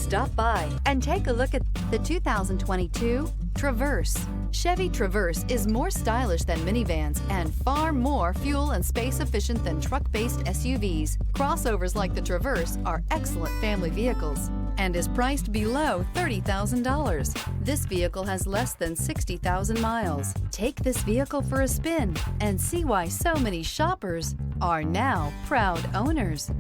Stop by and take a look at the 2022 Traverse. Chevy Traverse is more stylish than minivans and far more fuel and space efficient than truck-based SUVs. Crossovers like the Traverse are excellent family vehicles and is priced below $30,000. This vehicle has less than 60,000 miles. Take this vehicle for a spin and see why so many shoppers are now proud owners.